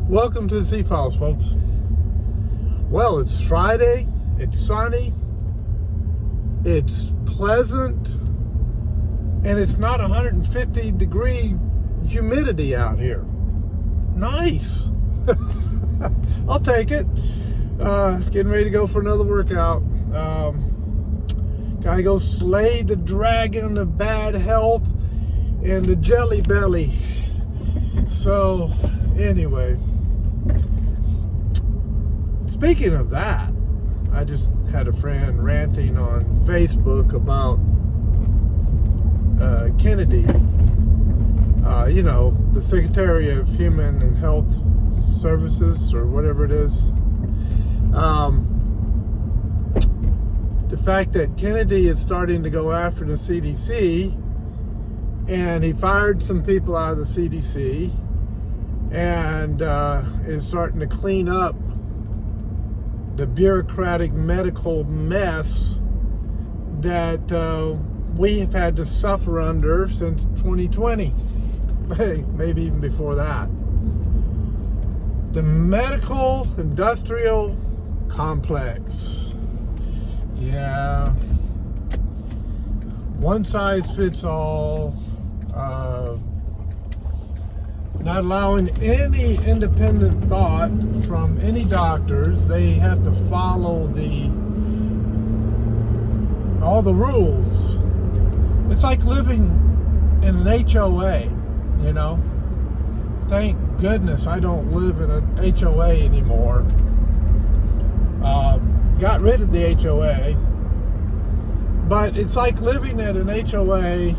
Welcome to the C Files, folks. Well, it's Friday, it's sunny, it's pleasant, and it's not 150-degree humidity out here. Nice. I'll take it. Getting ready to go for another workout. Gotta go slay the dragon of bad health and the jelly belly. So, anyway. Speaking of that, I just had a friend ranting on Facebook about Kennedy, the Secretary of Human and Health Services, or whatever it is. The fact that Kennedy is starting to go after the CDC, and he fired some people out of the CDC, and is starting to clean up the bureaucratic medical mess that we have had to suffer under since 2020, maybe even before that. The medical industrial complex. Yeah. One size fits all. Not allowing any independent thought from any doctors. They have to follow all the rules. It's like living in an HOA, Thank goodness I don't live in an HOA anymore. Got rid of the HOA. But it's like living at an HOA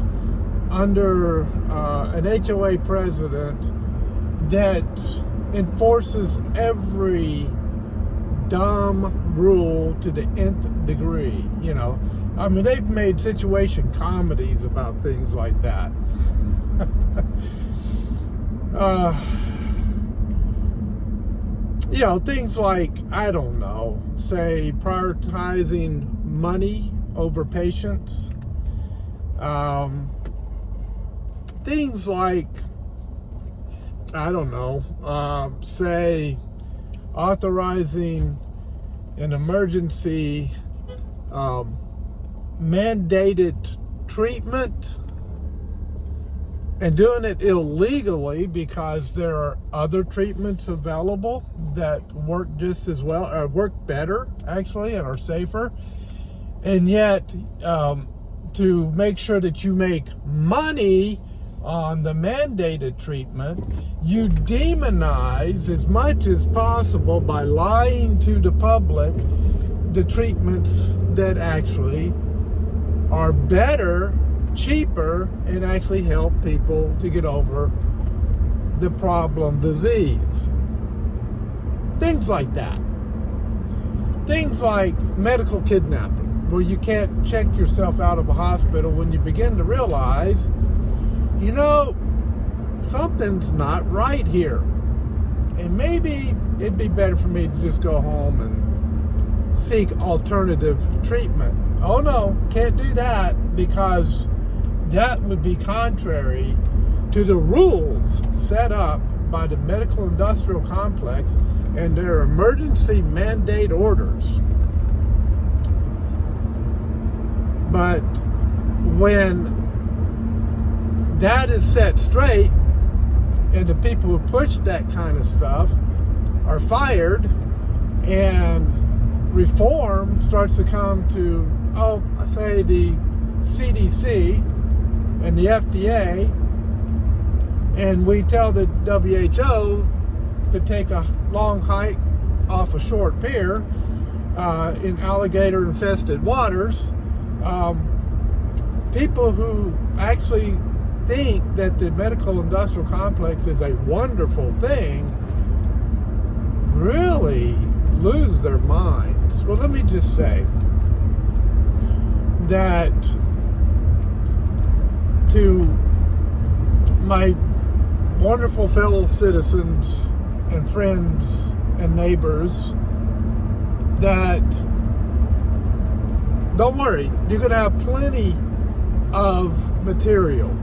under an HOA president that enforces every dumb rule to the nth degree, they've made situation comedies about things like that. Things like, say prioritizing money over patients. Things like, say authorizing an emergency mandated treatment and doing it illegally because there are other treatments available that work just as well, or work better actually, and are safer. And yet, to make sure that you make money on the mandated treatment, you demonize as much as possible by lying to the public the treatments that actually are better, cheaper, and actually help people to get over the problem disease. Things like that. Things like medical kidnapping, where you can't check yourself out of a hospital when you begin to realize, something's not right here. And maybe it'd be better for me to just go home and seek alternative treatment. Oh no, can't do that, because that would be contrary to the rules set up by the medical industrial complex and their emergency mandate orders. But when that is set straight, and the people who push that kind of stuff are fired, and reform starts to come to, say the CDC and the FDA, and we tell the WHO to take a long hike off a short pier in alligator-infested waters, people who actually think that the medical industrial complex is a wonderful thing really lose their minds. Well, let me just say that to my wonderful fellow citizens and friends and neighbors, that don't worry, you're going to have plenty of material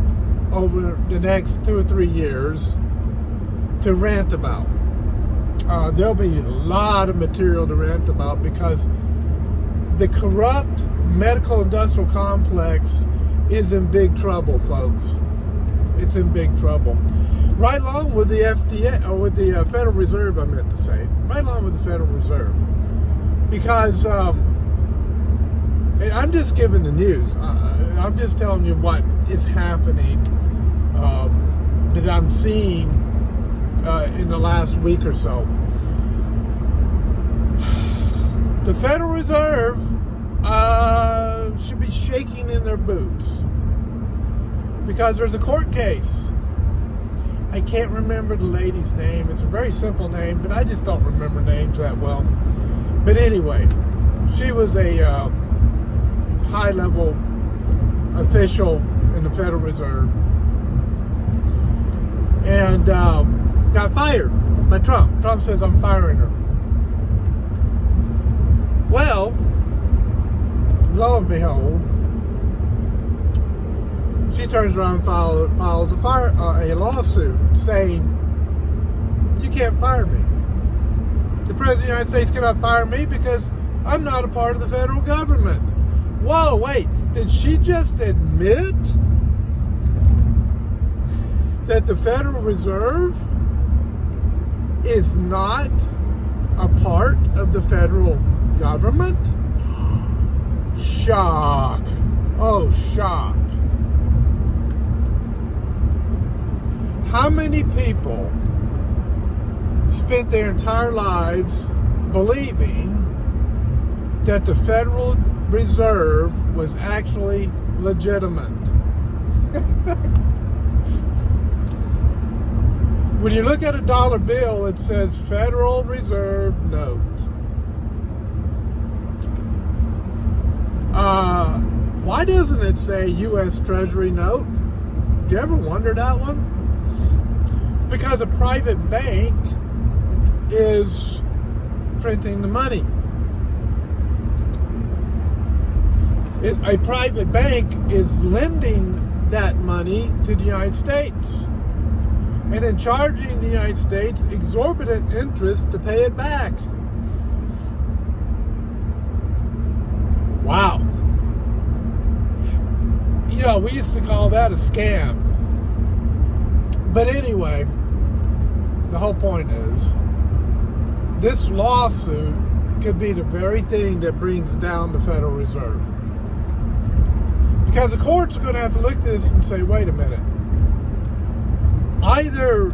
over the next 2 or 3 years to rant about. there'll be a lot of material to rant about, because the corrupt medical industrial complex is in big trouble, folks. It's in big trouble. Right along with the FDA, or with the Federal Reserve, I meant to say. Right along with the Federal Reserve. Because I'm just giving the news. I'm just telling you what is happening that I'm seeing in the last week or so. The Federal Reserve should be shaking in their boots, because there's a court case. I can't remember the lady's name. It's a very simple name, but I just don't remember names that well. But anyway, she was a high-level official in the Federal Reserve, and got fired by Trump. Trump says, I'm firing her. Well, lo and behold, she turns around and files a lawsuit saying, you can't fire me. The President of the United States cannot fire me because I'm not a part of the federal government. Whoa, wait, did she just admit that the Federal Reserve is not a part of the federal government? Shock. Oh, shock. How many people spent their entire lives believing that the Federal Reserve was actually legitimate? When you look at a dollar bill, it says Federal Reserve Note. Why doesn't it say U.S. Treasury Note? Do you ever wonder that one? Because a private bank is printing the money. A private bank is lending that money to the United States, and then charging the United States exorbitant interest to pay it back. Wow. You know, we used to call that a scam. But anyway, the whole point is, this lawsuit could be the very thing that brings down the Federal Reserve. Because the courts are going to have to look at this and say, wait a minute. Either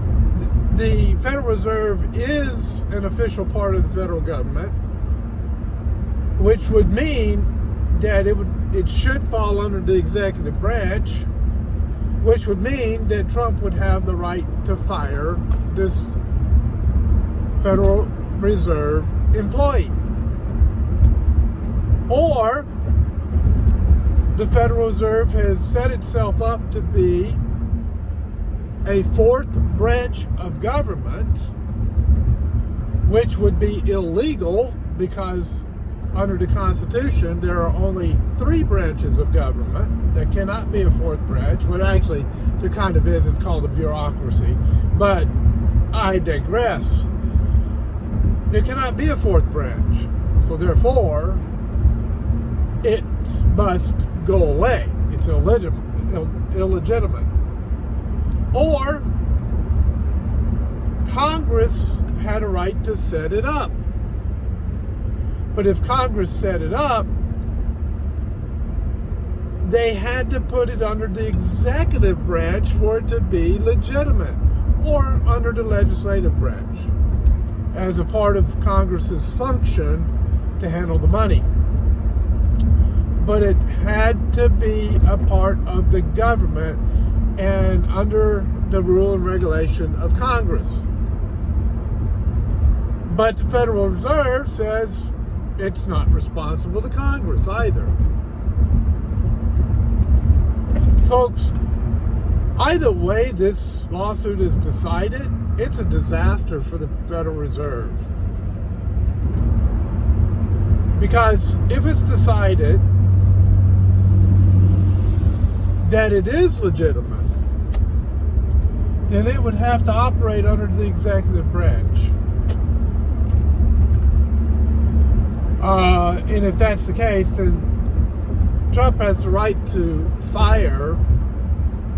the Federal Reserve is an official part of the federal government, which would mean that it should fall under the executive branch, which would mean that Trump would have the right to fire this Federal Reserve employee. Or the Federal Reserve has set itself up to be a fourth branch of government, which would be illegal, because under the Constitution there are only 3 branches of government. There cannot be a fourth branch. Well, actually, there kind of is. It's called a bureaucracy. But I digress. There cannot be a fourth branch. So therefore, it must go away. It's illegitimate. Or Congress had a right to set it up. But if Congress set it up, they had to put it under the executive branch for it to be legitimate, or under the legislative branch, as a part of Congress's function to handle the money. But it had to be a part of the government and under the rule and regulation of Congress. But the Federal Reserve says it's not responsible to Congress either. Folks, either way this lawsuit is decided, it's a disaster for the Federal Reserve. Because if it's decided that it is legitimate, then it would have to operate under the executive branch. And if that's the case, then Trump has the right to fire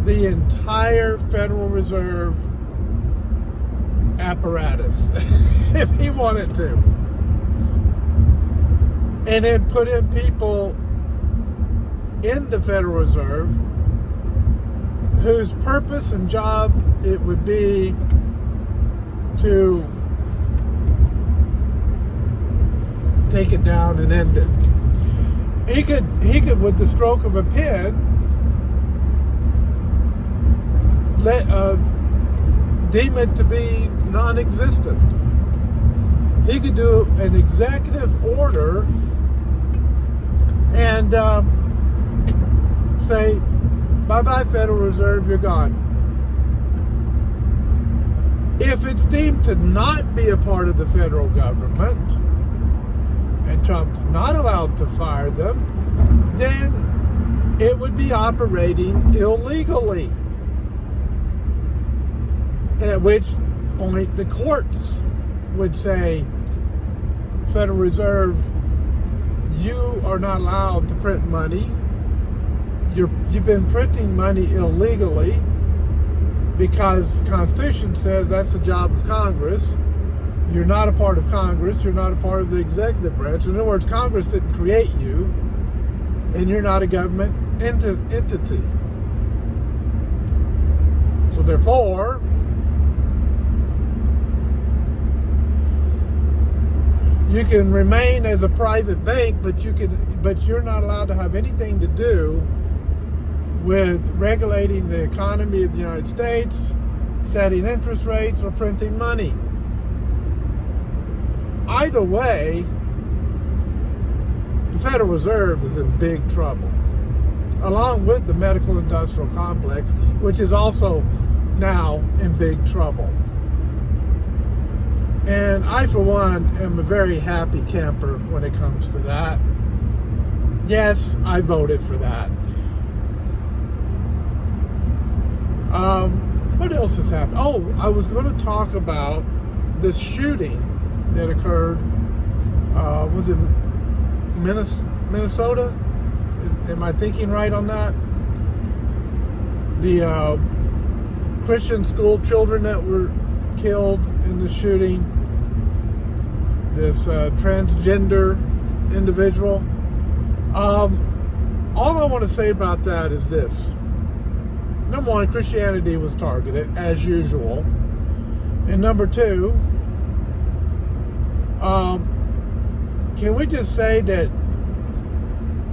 the entire Federal Reserve apparatus if he wanted to. And then put in people in the Federal Reserve whose purpose and job it would be to take it down and end it. He could with the stroke of a pen deem it to be non-existent. He could do an executive order and say, bye-bye Federal Reserve, you're gone. If it's deemed to not be a part of the federal government, and Trump's not allowed to fire them, then it would be operating illegally. At which point the courts would say, Federal Reserve, you are not allowed to print money. You've been printing money illegally because the Constitution says that's the job of Congress. You're not a part of Congress. You're not a part of the executive branch. In other words, Congress didn't create you, and you're not a government entity. So therefore, you can remain as a private bank, but you're not allowed to have anything to do with regulating the economy of the United States, setting interest rates, or printing money. Either way, the Federal Reserve is in big trouble, along with the medical industrial complex, which is also now in big trouble. And I, for one, am a very happy camper when it comes to that. Yes, I voted for that. What else has happened? Oh, I was going to talk about this shooting that occurred. Was it Minnesota? Am I thinking right on that? The Christian school children that were killed in the shooting. This transgender individual. All I want to say about that is this. Number one, Christianity was targeted, as usual. And number two, can we just say that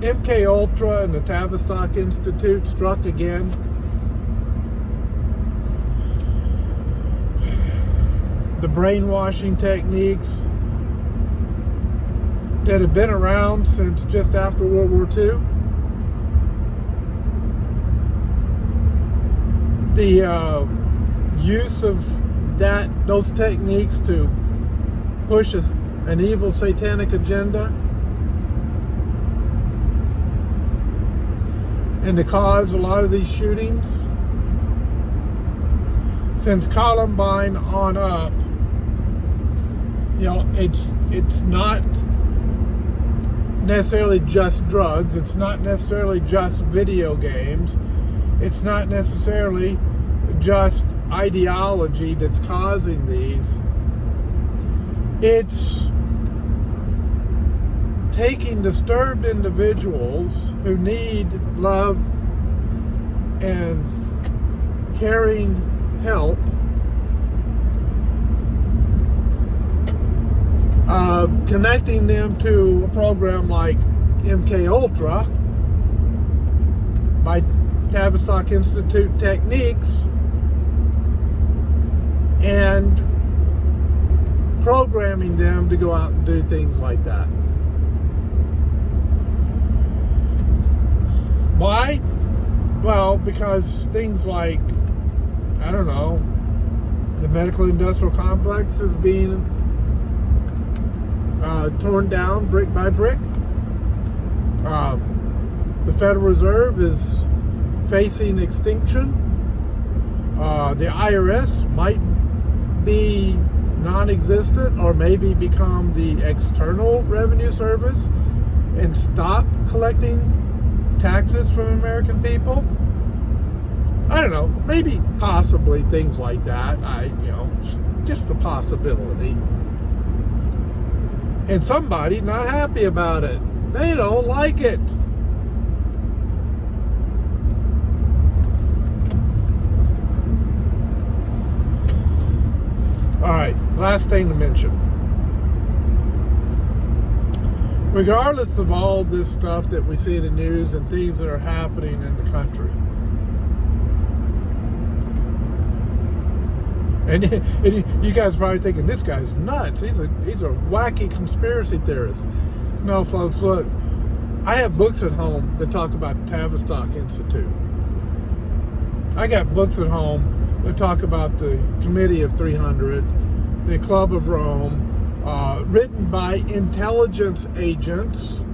MK Ultra and the Tavistock Institute struck again? The brainwashing techniques that have been around since just after World War II. The use of those techniques to push an evil satanic agenda and to cause a lot of these shootings. Since Columbine on up, it's not necessarily just drugs. It's not necessarily just video games. It's not necessarily just ideology that's causing these. It's taking disturbed individuals who need love and caring help, connecting them to a program like MK Ultra by Tavistock Institute techniques, and programming them to go out and do things like that. Why? Well, because things like, I don't know, the medical industrial complex is being torn down brick by brick. The Federal Reserve is facing extinction. The IRS might be non-existent, or maybe become the external revenue service and stop collecting taxes from American people. I don't know, maybe possibly things like that. Just a possibility. And somebody not happy about it. They don't like it. All right, last thing to mention. Regardless of all this stuff that we see in the news and things that are happening in the country, and you guys are probably thinking, this guy's nuts. He's a wacky conspiracy theorist. No, folks, look, I have books at home that talk about the Tavistock Institute. I got books at home that talk about the Committee of 300, the Club of Rome, written by intelligence agents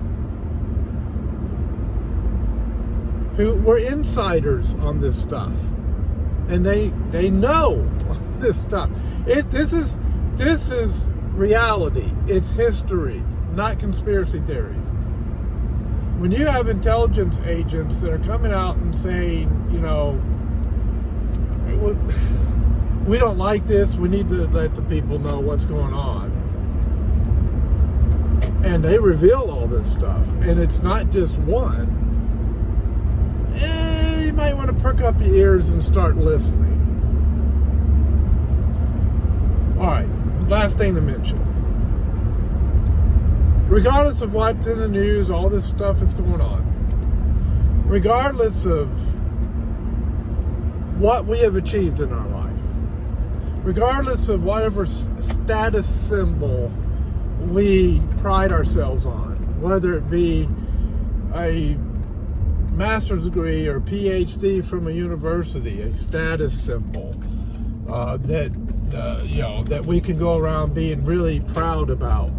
who were insiders on this stuff. And they know this stuff. This is reality. It's history, not conspiracy theories. When you have intelligence agents that are coming out and saying, we don't like this, we need to let the people know what's going on. And they reveal all this stuff. And it's not just one. You might want to perk up your ears and start listening. All right, last thing to mention. Regardless of what's in the news, all this stuff is going on. Regardless of what we have achieved in our life, regardless of whatever status symbol we pride ourselves on, whether it be a master's degree or PhD from a university, a status symbol that we can go around being really proud about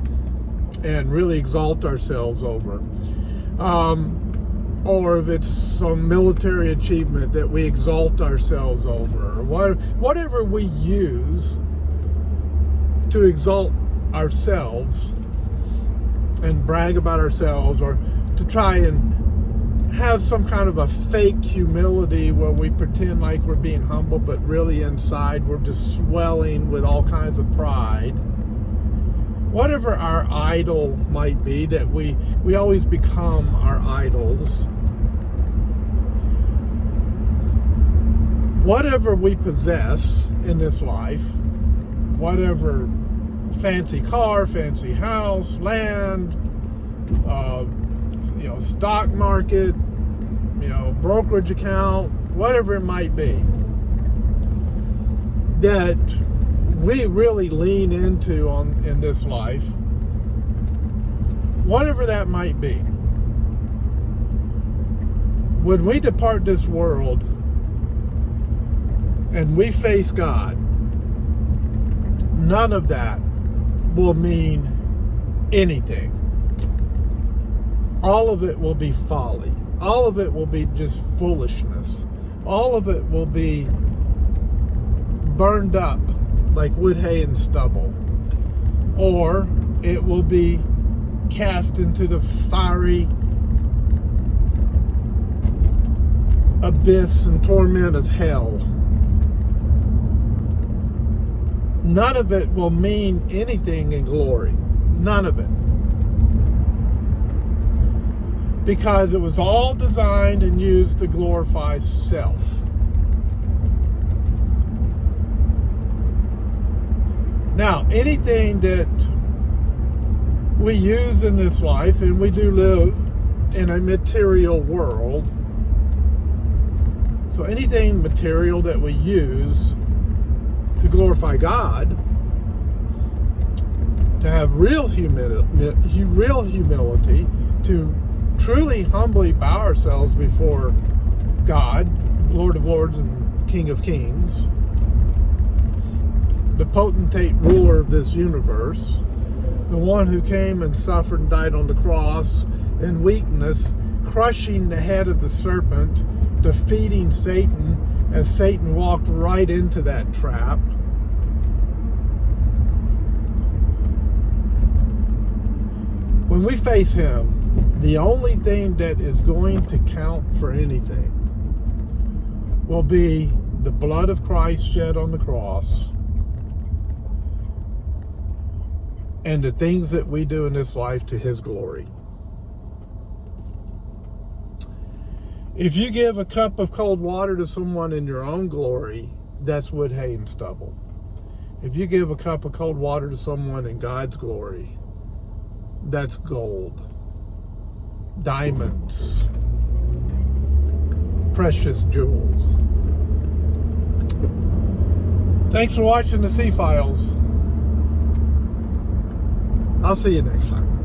and really exalt ourselves over, or if it's some military achievement that we exalt ourselves over, or whatever we use to exalt ourselves and brag about ourselves, or to try and have some kind of a fake humility where we pretend like we're being humble, but really inside we're just swelling with all kinds of pride. Whatever our idol might be, that we always become our idols. Whatever we possess in this life, whatever fancy car, fancy house, land, stock market, brokerage account, whatever it might be, that we really lean into in this life, whatever that might be, when we depart this world and we face God, none of that will mean anything. All of it will be folly. All of it will be just foolishness. All of it will be burned up like wood, hay, and stubble. Or it will be cast into the fiery abyss and torment of hell. None of it will mean anything in glory. None of it. Because it was all designed and used to glorify self. Now, anything that we use in this life, and we do live in a material world, so anything material that we use to glorify God, to have real humility, to truly humbly bow ourselves before God, Lord of Lords and King of Kings, the potentate ruler of this universe, the one who came and suffered and died on the cross in weakness, crushing the head of the serpent, defeating Satan as Satan walked right into that trap. when we face him, the only thing that is going to count for anything will be the blood of Christ shed on the cross and the things that we do in this life to his glory. If you give a cup of cold water to someone in your own glory, that's wood, hay, and stubble. If you give a cup of cold water to someone in God's glory, that's gold, diamonds, precious jewels. Thanks for watching the C-Files. I'll see you next time.